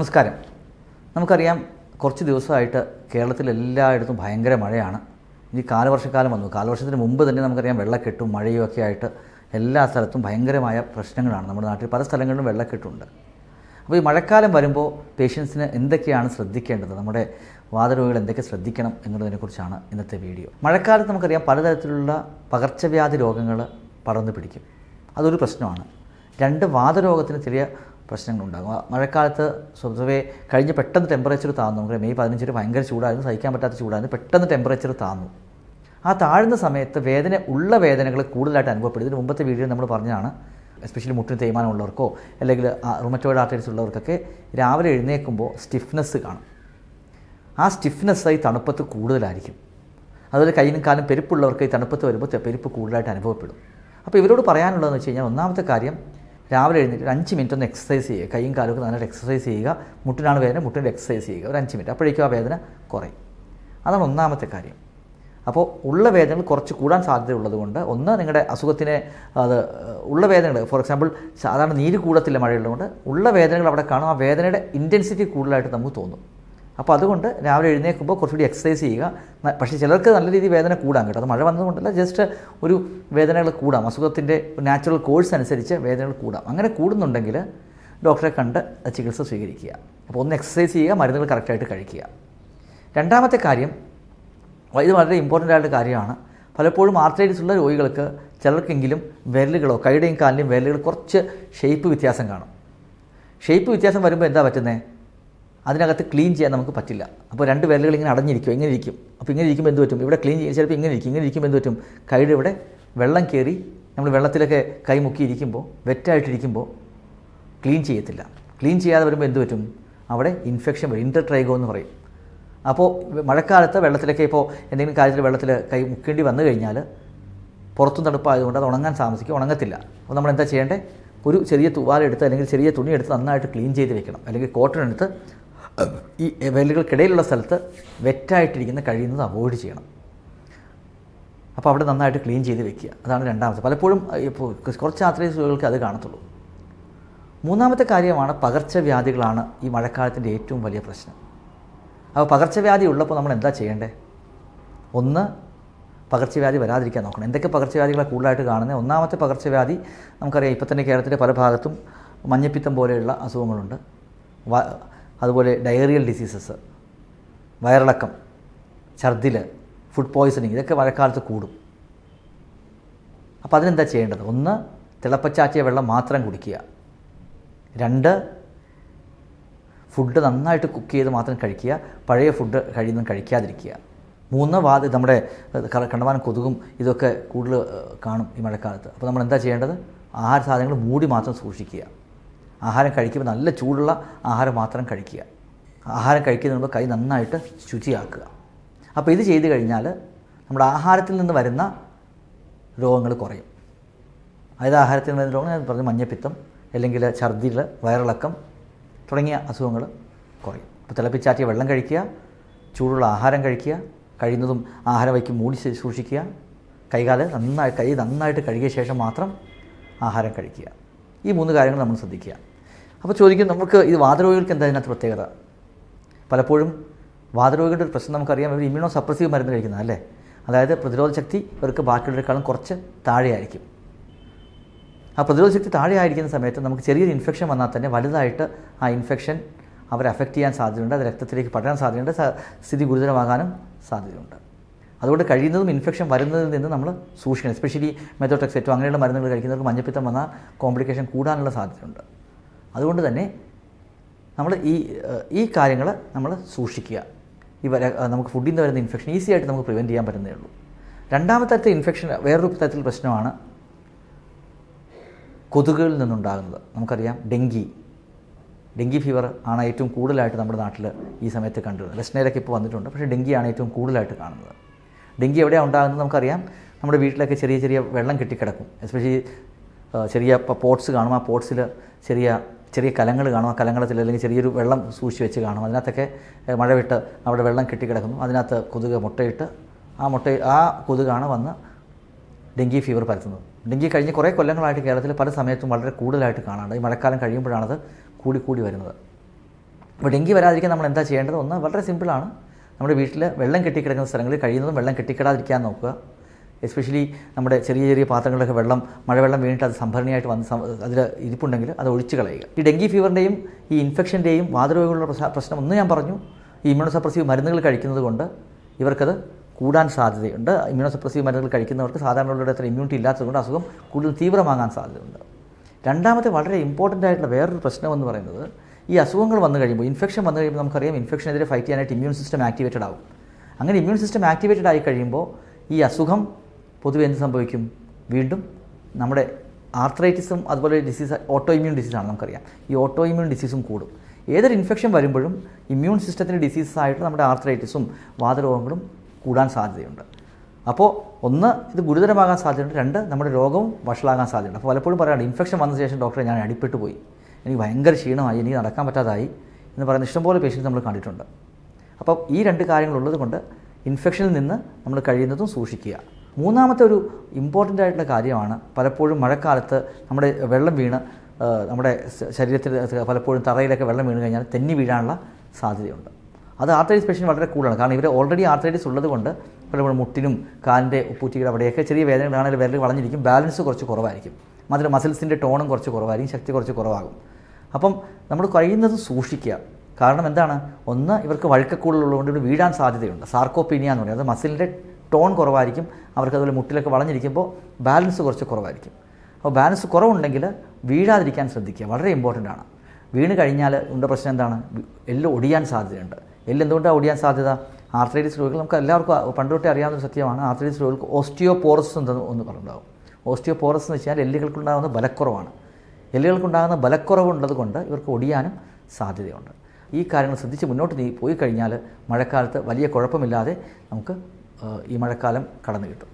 നമസ്കാരം. നമുക്കറിയാം, കുറച്ച് ദിവസമായിട്ട് കേരളത്തിൽ എല്ലായിടത്തും ഭയങ്കര മഴയാണ്. ഈ കാലവർഷക്കാലം വന്നു. കാലവർഷത്തിന് മുമ്പ് തന്നെ നമുക്കറിയാം വെള്ളക്കെട്ടും മഴയും ഒക്കെ ആയിട്ട് എല്ലാ സ്ഥലത്തും ഭയങ്കരമായ പ്രശ്നങ്ങളാണ്. നമ്മുടെ നാട്ടിൽ പല സ്ഥലങ്ങളിലും വെള്ളക്കെട്ടുണ്ട്. അപ്പോൾ ഈ മഴക്കാലം വരുമ്പോൾ പേഷ്യൻസിന് എന്തൊക്കെയാണ് ശ്രദ്ധിക്കേണ്ടത്, നമ്മുടെ വാതരോഗികൾ എന്തൊക്കെ ശ്രദ്ധിക്കണം എന്നതിനെക്കുറിച്ചാണ് ഇന്നത്തെ വീഡിയോ. മഴക്കാലത്ത് നമുക്കറിയാം പലതരത്തിലുള്ള പകർച്ചവ്യാധി രോഗങ്ങൾ പടർന്നു പിടിക്കും. അതൊരു പ്രശ്നമാണ്. രണ്ട്, വാതരോഗത്തിന് ചെറിയ പ്രശ്നങ്ങളുണ്ടാകും. മഴക്കാലത്ത് സ്വതവേ കഴിഞ്ഞ് പെട്ടെന്ന് ടെമ്പറേച്ചർ താന്നു. നമുക്ക് മെയ് 15 ഭയങ്കര ചൂടായിരുന്നു, സഹിക്കാൻ പറ്റാത്ത ചൂടായിരുന്നു. പെട്ടെന്ന് ടെമ്പറേച്ചർ താന്നു. ആ താഴ്ന്ന സമയത്ത് വേദനകൾ കൂടുതലായിട്ട് അനുഭവപ്പെടും. ഇതിന് മുമ്പത്തെ വീഡിയോയിൽ നമ്മൾ പറഞ്ഞതാണ്, എസ്പെഷ്യലി മുട്ടിന് തേയ്മാനമുള്ളവർക്കോ അല്ലെങ്കിൽ റുമറ്റോയിഡ് ആർട്ടറീസ് ഉള്ളവർക്കൊക്കെ രാവിലെ എഴുന്നേൽക്കുമ്പോൾ സ്റ്റിഫ്നെസ് കാണും. ആ സ്റ്റിഫ്നെസ് ഈ തണുപ്പത്ത് കൂടുതലായിരിക്കും. അതുപോലെ കയ്യിനും കാലും പെരുപ്പുള്ളവർക്ക് ഈ തണുപ്പത്ത് വരുമ്പോൾ പെരുപ്പ് കൂടുതലായിട്ട് അനുഭവപ്പെടും. അപ്പോൾ ഇവരോട് പറയാനുള്ളതെന്ന് വെച്ച് കഴിഞ്ഞാൽ, ഒന്നാമത്തെ കാര്യം, രാവിലെ എഴുന്നേറ്റ് ഒരു 5 മിനിറ്റ് ഒന്ന് എക്സസൈസ് ചെയ്യുക. കൈയും കാലൊക്കെ നന്നായിട്ട് എക്സസൈസ് ചെയ്യുക. മുട്ടിനാണ് വേദന, മുട്ടിൻ്റെ എക്സസൈസ് ചെയ്യുക ഒരു 5 മിനിറ്റ്. അപ്പോഴേക്കും ആ വേദന കുറയും. അതാണ് ഒന്നാമത്തെ കാര്യം. അപ്പോൾ ഉള്ള വേദനകൾ കുറച്ച് കൂടാൻ സാധ്യതയുള്ളത് കൊണ്ട്, ഒന്ന്, നിങ്ങളുടെ അസുഖത്തിനെ ഉള്ള വേദനകൾ, ഫോർ എക്സാമ്പിൾ സാധാരണ നീര് കൂടത്തില്ല മഴയുള്ളതുകൊണ്ട്, ഉള്ള വേദനകൾ അവിടെ കാണും. ആ വേദനയുടെ ഇൻറ്റൻസിറ്റി കൂടുതലായിട്ട് നമുക്ക് തോന്നും. അപ്പോൾ അതുകൊണ്ട് രാവിലെ എഴുന്നേൽക്കുമ്പോൾ കുറച്ചുകൂടി എക്സസൈസ് ചെയ്യുക. പക്ഷേ ചിലർക്ക് നല്ല രീതിയിൽ വേദന കൂടാൻ കേട്ടോ. അത് മഴ വന്നതുകൊണ്ടല്ല, ജസ്റ്റ് ഒരു വേദനകൾ കൂടാം. അസുഖത്തിൻ്റെ നാച്ചുറൽ കോഴ്സ് അനുസരിച്ച് വേദനകൾ കൂടാം. അങ്ങനെ കൂടുന്നുണ്ടെങ്കിൽ ഡോക്ടറെ കണ്ട് ചികിത്സ സ്വീകരിക്കുക. അപ്പോൾ ഒന്ന് എക്സസൈസ് ചെയ്യുക, മരുന്നുകൾ കറക്റ്റായിട്ട് കഴിക്കുക. രണ്ടാമത്തെ കാര്യം, ഇത് വളരെ ഇമ്പോർട്ടൻ്റ് ആയിട്ടുള്ള കാര്യമാണ്. പലപ്പോഴും ആർത്രൈറ്റിസ് ഉള്ള രോഗികൾക്ക് ചിലർക്കെങ്കിലും വിരലുകളോ കൈയുടെയും കാലിൻ്റെയും വിരലുകൾ കുറച്ച് ഷേപ്പ് വ്യത്യാസം കാണും. ഷേപ്പ് വ്യത്യാസം വരുമ്പോൾ എന്താ പറ്റുന്നത്? അതിനകത്ത് ക്ലീൻ ചെയ്യാൻ നമുക്ക് പറ്റില്ല. അപ്പോൾ രണ്ട് വിരലുകൾ ഇങ്ങനെ അടഞ്ഞിരിക്കും, ഇങ്ങനെ ഇരിക്കും. അപ്പോൾ ഇങ്ങനെ ഇരിക്കുമ്പോൾ എന്ത് പറ്റും? ഇവിടെ ക്ലീൻ ചെയ്യും. ചിലപ്പോൾ ഇങ്ങനെ ഇരിക്കുമ്പോൾ എന്ത് പറ്റും? കൈയുടെ ഇവിടെ വെള്ളം കയറി നമ്മൾ വെള്ളത്തിലൊക്കെ കൈ മുക്കിയിരിക്കുമ്പോൾ, വെറ്റായിട്ടിരിക്കുമ്പോൾ ക്ലീൻ ചെയ്യത്തില്ല. ക്ലീൻ ചെയ്യാതെ വരുമ്പോൾ എന്ത് പറ്റും? അവിടെ ഇൻഫെക്ഷൻ വരും. ഇൻ്റർട്രൈഗോ എന്ന് പറയും. അപ്പോൾ മഴക്കാലത്ത് വെള്ളത്തിലൊക്കെ ഇപ്പോൾ എന്തെങ്കിലും കാര്യത്തിൽ വെള്ളത്തിൽ കൈ മുക്കേണ്ടി വന്നു കഴിഞ്ഞാൽ, പുറത്തും തണുപ്പായതുകൊണ്ട് അത് ഉണങ്ങാൻ ഉണങ്ങത്തില്ല. അപ്പോൾ നമ്മൾ എന്താ ചെയ്യേണ്ടത്? ഒരു ചെറിയ തുവാലെടുത്ത് അല്ലെങ്കിൽ ചെറിയ തുണി എടുത്ത് നന്നായിട്ട് ക്ലീൻ ചെയ്ത് വെക്കണം. അല്ലെങ്കിൽ കോട്ടൺ എടുത്ത് ഈ വിരലുകൾക്കിടയിലുള്ള സ്ഥലത്ത് വെറ്റായിട്ടിരിക്കുന്ന കഴിയുന്നത് അവോയ്ഡ് ചെയ്യണം. അപ്പോൾ അവിടെ നന്നായിട്ട് ക്ലീൻ ചെയ്ത് വെക്കുക. അതാണ് രണ്ടാമത്തെ. പലപ്പോഴും ഇപ്പോൾ കുറച്ച് ആർത്രൈറ്റിസുകൾക്ക് അത് കാണത്തുള്ളൂ. മൂന്നാമത്തെ കാര്യമാണ്, പകർച്ചവ്യാധികളാണ് ഈ മഴക്കാലത്തിൻ്റെ ഏറ്റവും വലിയ പ്രശ്നം. അപ്പോൾ പകർച്ചവ്യാധി ഉള്ളപ്പോൾ നമ്മൾ എന്താ ചെയ്യേണ്ടത്? ഒന്ന്, പകർച്ചവ്യാധി വരാതിരിക്കാൻ നോക്കണം. എന്തൊക്കെ പകർച്ചവ്യാധികളാണ് കൂടുതലായിട്ട് കാണുന്നത്? ഒന്നാമത്തെ പകർച്ചവ്യാധി നമുക്കറിയാം, ഇപ്പോൾ തന്നെ കേരളത്തിൻ്റെ പല ഭാഗത്തും മഞ്ഞപ്പിത്തം പോലെയുള്ള അസുഖങ്ങളുണ്ട്. അതുപോലെ ഡയറിയൽ ഡിസീസസ്, വയറിളക്കം, ഛർദിൽ, ഫുഡ് പോയ്സണിങ്, ഇതൊക്കെ മഴക്കാലത്ത് കൂടും. അപ്പോൾ അതിനെന്താ ചെയ്യേണ്ടത്? ഒന്ന്, തിളപ്പച്ചാറ്റിയ വെള്ളം മാത്രം കുടിക്കുക. രണ്ട്, ഫുഡ് നന്നായിട്ട് കുക്ക് ചെയ്ത് മാത്രം കഴിക്കുക. പഴയ ഫുഡ് കഴിയുന്നതും കഴിക്കാതിരിക്കുക. മൂന്ന്, നമ്മുടെ കണ്ടമാനം കൊതുകും ഇതൊക്കെ കൂടുതൽ കാണും ഈ മഴക്കാലത്ത്. അപ്പോൾ നമ്മൾ എന്താ ചെയ്യേണ്ടത്? ആഹാര സാധനങ്ങൾ മൂടി മാത്രം സൂക്ഷിക്കുക. ആഹാരം കഴിക്കുമ്പോൾ നല്ല ചൂടുള്ള ആഹാരം മാത്രം കഴിക്കുക. ആഹാരം കഴിക്കുന്നതിന് മുമ്പ് കൈ നന്നായിട്ട് ശുചിയാക്കുക. അപ്പോൾ ഇത് ചെയ്ത് കഴിഞ്ഞാൽ നമ്മുടെ ആഹാരത്തിൽ നിന്ന് വരുന്ന രോഗങ്ങൾ കുറയും. അതായത് ആഹാരത്തിൽ നിന്ന് വരുന്ന രോഗങ്ങൾ ഞാൻ പറഞ്ഞ മഞ്ഞപ്പിത്തം, അല്ലെങ്കിൽ ഛർദിൽ, വയറിളക്കം തുടങ്ങിയ അസുഖങ്ങൾ കുറയും. അപ്പോൾ തിളപ്പിച്ചാറ്റിയ വെള്ളം കഴിക്കുക, ചൂടുള്ള ആഹാരം കഴിക്കുക, കഴിയുന്നതും ആഹാരം വയ്ക്കും മൂടി സൂക്ഷിക്കുക, കൈ നന്നായിട്ട് കഴുകിയ ശേഷം മാത്രം ആഹാരം കഴിക്കുക. ഈ 3 കാര്യങ്ങൾ നമ്മൾ ശ്രദ്ധിക്കുക. അപ്പോൾ ചോദിക്കും, നമുക്ക് ഇത് വാതരോഗികൾക്ക് എന്താ ഇതിനകത്ത് പ്രത്യേകത? പലപ്പോഴും വാതരോഗികളുടെ ഒരു പ്രശ്നം നമുക്കറിയാം, ഇവർ ഇമ്മ്യൂണോ സപ്രസീവ് മരുന്ന് കഴിക്കുന്നത് അല്ലേ. അതായത് പ്രതിരോധ ശക്തി ഇവർക്ക് ബാക്കിയുള്ളവരെക്കാളും കുറച്ച് താഴെയായിരിക്കും. ആ പ്രതിരോധ ശക്തി താഴെയായിരിക്കുന്ന സമയത്ത് നമുക്ക് ചെറിയൊരു ഇൻഫെക്ഷൻ വന്നാൽ തന്നെ വലുതായിട്ട് ആ ഇൻഫെക്ഷൻ അവരെ അഫക്റ്റ് ചെയ്യാൻ സാധ്യതയുണ്ട്. അത് രക്തത്തിലേക്ക് പടരാൻ സാധ്യതയുണ്ട്. സ്ഥിതി ഗുരുതരമാകാനും സാധ്യതയുണ്ട്. അതുകൊണ്ട് കഴിയുന്നതും ഇൻഫെക്ഷൻ വരുന്നതിൽ നിന്ന് നമ്മൾ സൂക്ഷിക്കണം. എസ്പെഷ്യലി മെത്തോട്രെക്സേറ്റോ അങ്ങനെയുള്ള മരുന്നുകൾ കഴിക്കുന്നവർക്ക് മഞ്ഞപ്പിത്തം വന്നാൽ കോംപ്ലിക്കേഷൻ കൂടാനുള്ള സാധ്യതയുണ്ട്. അതുകൊണ്ട് തന്നെ നമ്മൾ ഈ കാര്യങ്ങൾ നമ്മൾ സൂക്ഷിക്കുക. നമുക്ക് ഫുഡിൽ നിന്ന് വരുന്ന ഇൻഫെക്ഷൻ ഈസി ആയിട്ട് നമുക്ക് പ്രിവെൻറ്റ് ചെയ്യാൻ പറ്റുന്നേ ഉള്ളൂ. രണ്ടാമത്തെ തരത്തിൽ ഇൻഫെക്ഷൻ വേറൊരു തരത്തിൽ പ്രശ്നമാണ് കൊതുകുകളിൽ നിന്നുണ്ടാകുന്നത്. നമുക്കറിയാം, ഡെങ്കി ഫീവർ ആണ് ഏറ്റവും കൂടുതലായിട്ട് നമ്മുടെ നാട്ടിൽ ഈ സമയത്ത് കണ്ടുവരുന്നത്. വെസ്റ്റ്നൈലൊക്കെ ഇപ്പോൾ വന്നിട്ടുണ്ട്, പക്ഷേ ഡെങ്കിയാണ് ഏറ്റവും കൂടുതലായിട്ട് കാണുന്നത്. ഡെങ്കി എവിടെയാണ് ഉണ്ടാകുന്നത്? നമുക്കറിയാം, നമ്മുടെ വീട്ടിലൊക്കെ ചെറിയ വെള്ളം കെട്ടിക്കിടക്കും. എസ്പെഷ്യലി ചെറിയ പോട്ട്സ് കാണും. ആ പോട്ട്സിൽ ചെറിയ കലങ്ങൾ കാണും. ആ കലങ്ങളത്തിൽ അല്ലെങ്കിൽ ചെറിയൊരു വെള്ളം സൂക്ഷിച്ച് വെച്ച് കാണും. അതിനകത്തൊക്കെ മഴ വിട്ട് അവിടെ വെള്ളം കെട്ടിക്കിടക്കുന്നു. അതിനകത്ത് കൊതുക് മുട്ടയിട്ട് ആ കൊതുകാണ് വന്ന് ഡെങ്കി ഫീവർ പരത്തുന്നത്. ഡെങ്കി കഴിഞ്ഞ് കുറേ കൊല്ലങ്ങളായിട്ട് കേരളത്തിൽ പല സമയത്തും വളരെ കൂടുതലായിട്ട് കാണാറുണ്ട്. ഈ മഴക്കാലം കഴിയുമ്പോഴാണത് കൂടി വരുന്നത്. അപ്പോൾ ഡെങ്കി വരാതിരിക്കാൻ നമ്മൾ എന്താ ചെയ്യേണ്ടത്? ഒന്ന് വളരെ സിമ്പിളാണ്. നമ്മുടെ വീട്ടിൽ വെള്ളം കെട്ടിക്കിടക്കുന്ന സ്ഥലങ്ങളിൽ കഴിയുന്നതും വെള്ളം കെട്ടിക്കിടാതിരിക്കാൻ നോക്കുക. എസ്പെഷ്യലി നമ്മുടെ ചെറിയ ചെറിയ പാത്രങ്ങളിലൊക്കെ മഴവെള്ളം വീണിട്ട് അത് സംഭരണിയായിട്ട് അതിൽ ഇരിപ്പുണ്ടെങ്കിൽ അത് ഒഴിച്ച് കളയുക. ഈ ഡെങ്കി ഫീവറിൻ്റെയും ഈ ഇൻഫെക്ഷൻ്റെയും വാതരോഗങ്ങളുടെ പ്രശ്നം ഒന്ന് ഞാൻ പറഞ്ഞു. ഈ ഇമ്മ്യൂണോസപ്രസീവ് മരുന്നുകൾ കഴിക്കുന്നത് കൊണ്ട് ഇവർക്കത് കൂടാൻ സാധ്യതയുണ്ട്. ഇമ്മ്യൂണോസപ്രസീവ് മരുന്നുകൾ കഴിക്കുന്നവർക്ക് സാധാരണയുള്ള അത്ര ഇമ്മ്യൂണിറ്റി ഇല്ലാത്തതുകൊണ്ട് അസുഖം കൂടുതൽ തീവ്രമാകാൻ സാധ്യതയുണ്ട്. രണ്ടാമത്തെ വളരെ ഇമ്പോർട്ടൻ്റ് ആയിട്ടുള്ള വേറൊരു പ്രശ്നമെന്ന് പറയുന്നത്, ഈ അസുഖങ്ങൾ വന്നു കഴിയുമ്പോൾ, ഇൻഫെക്ഷൻ വന്നു കഴിയുമ്പോൾ നമുക്കറിയാം ഇൻഫെക്ഷനെതിരെ ഫൈറ്റ് ചെയ്യാനായിട്ട് ഇമ്മ്യൂൺ സിസ്റ്റം ആക്ടിവേറ്റഡ് ആവും. അങ്ങനെ ഇമ്മ്യൂൺ സിസ്റ്റം ആക്ടിവേറ്റഡ് ആയി കഴിയുമ്പോൾ ഈ അസുഖം പൊതുവെ എന്ത് സംഭവിക്കും? വീണ്ടും നമ്മുടെ ആർത്രൈറ്റിസും അതുപോലെ ഡിസീസ് ഓട്ടോ ഇമ്മ്യൂൺ ഡിസീസാണ് നമുക്കറിയാം. ഈ ഓട്ടോ ഇമ്മ്യൂൺ ഡിസീസും കൂടും. ഏതൊരു ഇൻഫെക്ഷൻ വരുമ്പോഴും ഇമ്മ്യൂൺ സിസ്റ്റത്തിൻ്റെ ഡിസീസായിട്ട് നമ്മുടെ ആർത്രൈറ്റിസും വാതരോഗങ്ങളും കൂടാൻ സാധ്യതയുണ്ട്. അപ്പോൾ ഒന്ന്, ഇത് ഗുരുതരമാകാൻ സാധ്യതയുണ്ട്. രണ്ട്, നമ്മുടെ രോഗവും വഷളാകാൻ സാധ്യതയുണ്ട്. അപ്പോൾ പലപ്പോഴും പറയാറുണ്ട്, ഇൻഫെക്ഷൻ വന്ന ശേഷം ഡോക്ടറെ ഞാൻ അടിപ്പെട്ടു പോയി, എനിക്ക് ഭയങ്കര ക്ഷീണമായി, എനിക്ക് നടക്കാൻ പറ്റാതായി എന്ന് പറയുന്ന ഇഷ്ടംപോലെ പേഷ്യൻസ് നമ്മൾ കണ്ടിട്ടുണ്ട്. അപ്പോൾ ഈ രണ്ട് കാര്യങ്ങളുള്ളത് കൊണ്ട് ഇൻഫെക്ഷനിൽ നിന്ന് നമ്മൾ കഴിയുന്നതും സൂക്ഷിക്കുക. മൂന്നാമത്തെ ഒരു ഇമ്പോർട്ടൻ്റ് ആയിട്ടുള്ള കാര്യമാണ്, പലപ്പോഴും മഴക്കാലത്ത് നമ്മുടെ വെള്ളം വീണ് നമ്മുടെ ശരീരത്തിൽ പലപ്പോഴും തറയിലൊക്കെ വെള്ളം വീണ് കഴിഞ്ഞാൽ തെന്നി വീഴാനുള്ള സാധ്യതയുണ്ട്. അത് ആർത്രൈറ്റിസ് പേഷ്യൻ്റ് വളരെ കൂടുതലാണ്. കാരണം ഇവർ ഓൾറെഡി ആർത്രൈറ്റിസ് ഉള്ളത് കൊണ്ട് പലപ്പോഴും മുട്ടിനും കാലിൻ്റെ ഉപ്പൂറ്റിയുടെ അവിടെയൊക്കെ ചെറിയ വേദനകളാണെങ്കിൽ വിരൽ വളഞ്ഞിരിക്കും, ബാലൻസ് കുറച്ച് കുറവായിരിക്കും. മാത്രം മസിൽസിൻ്റെ ടോണും കുറച്ച് കുറവായിരിക്കും, ശക്തി കുറച്ച് കുറവാകും. അപ്പം നമ്മൾ കഴിയുന്നത് സൂക്ഷിക്കുക. കാരണം എന്താണ്? ഒന്ന്, ഇവർക്ക് വഴുക്കക്കൂടുതലുള്ളതുകൊണ്ട് ഇവിടെ വീഴാൻ സാധ്യതയുണ്ട്. സാർക്കോപീനിയ എന്ന് പറയുന്നത് മസിലിൻ്റെ ടോൺ കുറവായിരിക്കും. അവർക്ക് അതുപോലെ മുട്ടിലൊക്കെ വളഞ്ഞിരിക്കുമ്പോൾ ബാലൻസ് കുറച്ച് കുറവായിരിക്കും. അപ്പോൾ ബാലൻസ് കുറവുണ്ടെങ്കിൽ വീഴാതിരിക്കാൻ ശ്രദ്ധിക്കുക, വളരെ ഇമ്പോർട്ടൻ്റ് ആണ്. വീണ് കഴിഞ്ഞാൽ ഉണ്ട പ്രശ്നം എന്താണ്? എല്ല് ഒടിയാൻ സാധ്യതയുണ്ട്. എല്ല് എന്തുകൊണ്ടാണ് ഒടിയാൻ സാധ്യത? ആർത്രൈറ്റിസ് രോഗികൾ, നമുക്ക് എല്ലാവർക്കും പണ്ട് തൊട്ടേ അറിയാവുന്ന സത്യമാണ്, ആർത്രൈറ്റിസ് രോഗികൾക്ക് ഓസ്റ്റിയോപോറസ് ഒന്ന് പറഞ്ഞിട്ടുണ്ടാകും. ഓസ്റ്റിയോപോറസ് എന്ന് വെച്ചാൽ എല്ലുകൾക്കുണ്ടാകുന്ന ബലക്കുറവാണ്. എല്ലുകൾക്കുണ്ടാകുന്ന ബലക്കുറവുള്ളത് കൊണ്ട് ഇവർക്ക് ഒടിയാനും സാധ്യതയുണ്ട്. ഈ കാര്യങ്ങൾ ശ്രദ്ധിച്ച് മുന്നോട്ട് പോയി കഴിഞ്ഞാൽ മഴക്കാലത്ത് വലിയ കുഴപ്പമില്ലാതെ നമുക്ക് ഈ മഴക്കാലം കടന്നു കിട്ടും.